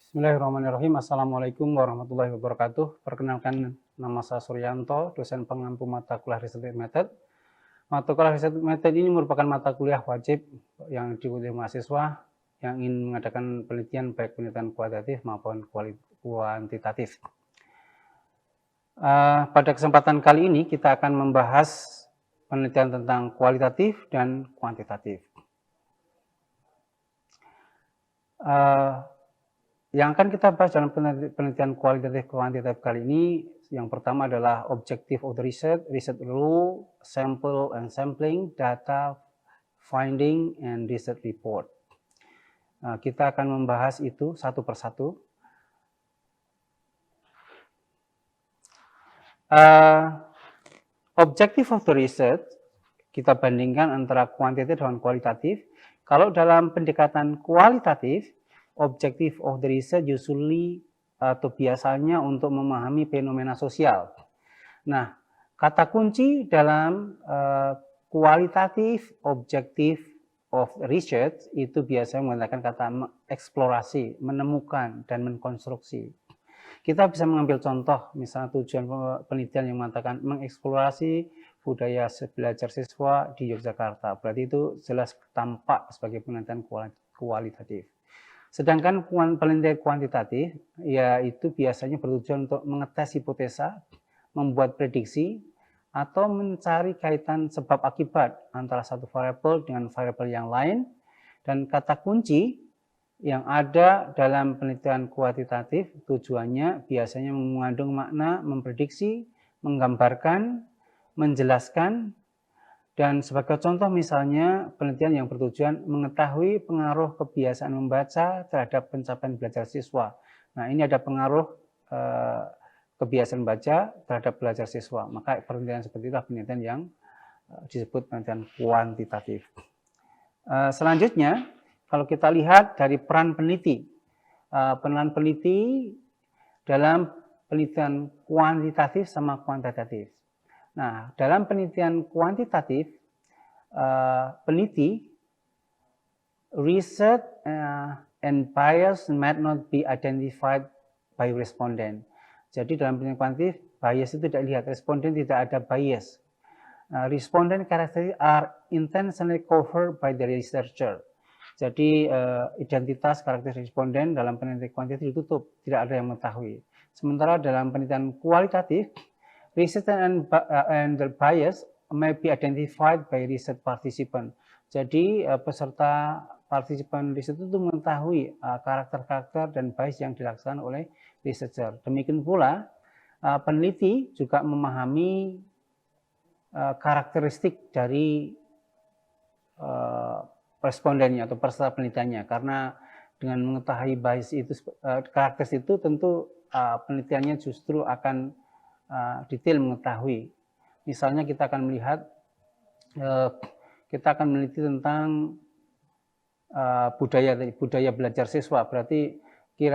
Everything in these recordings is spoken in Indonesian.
Bismillahirrahmanirrahim. Assalamualaikum warahmatullahi wabarakatuh. Perkenalkan, nama saya Suryanto, dosen pengampu mata kuliah Research Method. Mata kuliah Research Method ini merupakan mata kuliah wajib yang diikuti mahasiswa yang ingin mengadakan penelitian, baik penelitian kualitatif maupun kuantitatif. Pada kesempatan kali ini kita akan membahas penelitian tentang kualitatif dan kuantitatif. Yang akan kita bahas dalam penelitian kualitatif kuantitatif kali ini, yang pertama adalah objective of the research, research rule, sample and sampling, data, finding, and research report. Kita akan membahas itu satu persatu. Objective of the research, kita bandingkan antara kuantitatif dan kualitatif. Kalau dalam pendekatan kualitatif, objective of the research usually atau biasanya untuk memahami fenomena sosial. Nah, kata kunci dalam kualitatif objective of research itu biasanya menggunakan kata eksplorasi, menemukan, dan mengkonstruksi. Kita bisa mengambil contoh, misalnya tujuan penelitian yang mengatakan mengeksplorasi budaya belajar siswa di Yogyakarta. Berarti itu jelas tampak sebagai penelitian kualitatif. Sedangkan penelitian kuantitatif, yaitu biasanya bertujuan untuk mengetes hipotesa, membuat prediksi, atau mencari kaitan sebab akibat antara satu variabel dengan variabel yang lain. Dan kata kunci yang ada dalam penelitian kuantitatif tujuannya biasanya mengandung makna memprediksi, menggambarkan, menjelaskan. Dan sebagai contoh misalnya penelitian yang bertujuan mengetahui pengaruh kebiasaan membaca terhadap pencapaian belajar siswa. Nah, ini ada pengaruh kebiasaan baca terhadap belajar siswa. Maka penelitian seperti itulah penelitian yang disebut penelitian kuantitatif. Selanjutnya, kalau kita lihat dari peran peneliti. Peran peneliti dalam penelitian kuantitatif sama kuantitatif. Nah, dalam penelitian kuantitatif, peneliti, research and bias might not be identified by respondent. Jadi dalam penelitian kuantitatif, bias itu tidak dilihat, responden tidak ada bias. Respondent characteristics are intentionally covered by the researcher. Jadi identitas karakteristik responden dalam penelitian kuantitatif ditutup, tidak ada yang mengetahui. Sementara dalam penelitian kualitatif, research and the bias may be identified by research participant. Jadi peserta partisipan riset itu mengetahui karakter-karakter dan bias yang dilaksanakan oleh researcher. Demikian pula peneliti juga memahami karakteristik dari respondennya atau peserta penelitiannya, karena dengan mengetahui bias itu, karakteristik itu tentu penelitiannya justru akan detail mengetahui. Misalnya kita akan melihat, kita akan meneliti tentang budaya belajar siswa. Berarti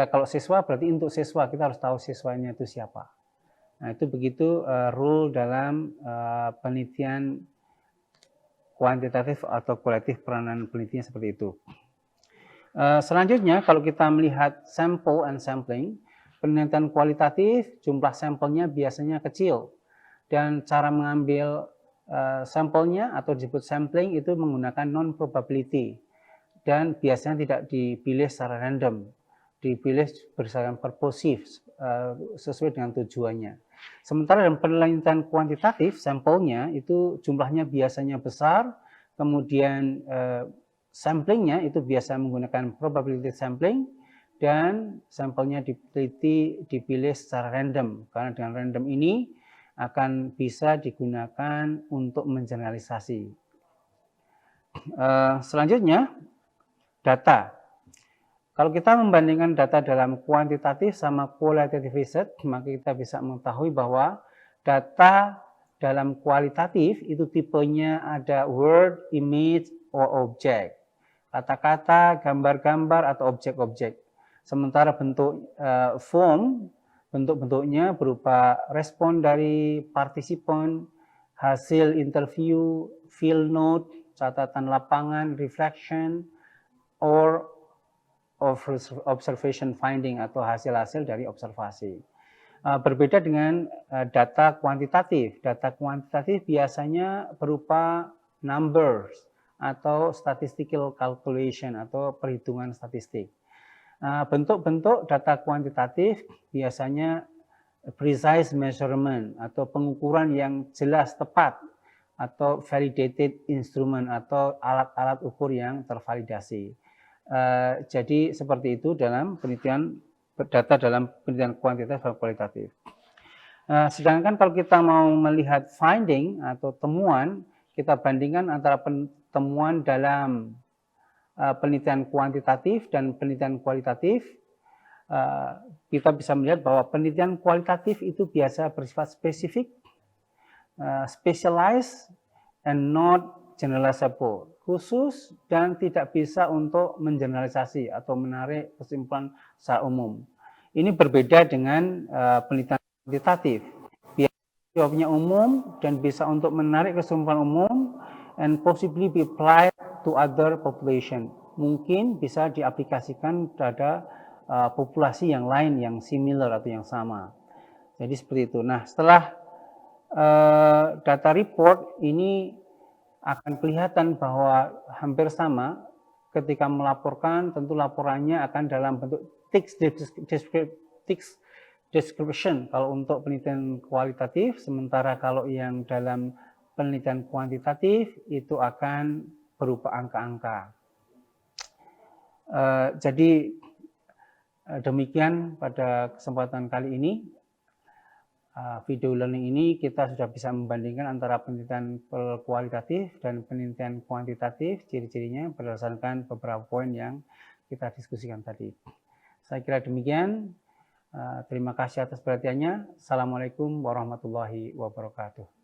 kalau siswa berarti untuk siswa kita harus tahu siswanya itu siapa. Nah, itu begitu rule dalam penelitian kuantitatif atau kualitatif, peranan penelitian seperti itu. Selanjutnya kalau kita melihat sample and sampling, penelitian kualitatif jumlah sampelnya biasanya kecil dan cara mengambil sampelnya atau disebut sampling itu menggunakan non-probability dan biasanya tidak dipilih secara random, dipilih berdasarkan purposive sesuai dengan tujuannya. Sementara dalam penelitian kuantitatif sampelnya itu jumlahnya biasanya besar, kemudian samplingnya itu biasa menggunakan probability sampling, dan sampelnya dipilih secara random, karena dengan random ini akan bisa digunakan untuk mengeneralisasi. Selanjutnya, data. Kalau kita membandingkan data dalam kuantitatif sama qualitative research, maka kita bisa mengetahui bahwa data dalam kualitatif itu tipenya ada word, image, or object. Kata-kata, gambar-gambar, atau objek-objek. Sementara bentuk form, bentuk-bentuknya berupa respon dari partisipan, hasil interview, field note, catatan lapangan, reflection, or observation finding atau hasil-hasil dari observasi. Berbeda dengan data kuantitatif. Data kuantitatif biasanya berupa numbers atau statistical calculation atau perhitungan statistik. Bentuk-bentuk data kuantitatif biasanya precise measurement atau pengukuran yang jelas tepat atau validated instrument atau alat-alat ukur yang tervalidasi. Jadi seperti itu dalam penelitian data dalam penelitian kuantitatif dan kualitatif. Sedangkan kalau kita mau melihat finding atau temuan, kita bandingkan antara temuan dalam penelitian kuantitatif dan penelitian kualitatif. Kita bisa melihat bahwa penelitian kualitatif itu biasa bersifat spesifik, specialized, and not generalizable, khusus dan tidak bisa untuk mengeneralisasi atau menarik kesimpulan secara umum. Ini berbeda dengan penelitian kuantitatif. Biasanya jawabnya umum dan bisa untuk menarik kesimpulan umum and possibly be applied to other population. Mungkin bisa diaplikasikan pada populasi yang lain yang similar atau yang sama. Jadi seperti itu. Nah, setelah data report ini akan kelihatan bahwa hampir sama ketika melaporkan, tentu laporannya akan dalam bentuk text description kalau untuk penelitian kualitatif, sementara kalau yang dalam penelitian kuantitatif itu akan berupa angka-angka. Jadi demikian pada kesempatan kali ini. Video learning ini kita sudah bisa membandingkan antara penelitian kualitatif dan penelitian kuantitatif, ciri-cirinya berdasarkan beberapa poin yang kita diskusikan tadi. Saya kira demikian. Terima kasih atas perhatiannya. Assalamualaikum warahmatullahi wabarakatuh.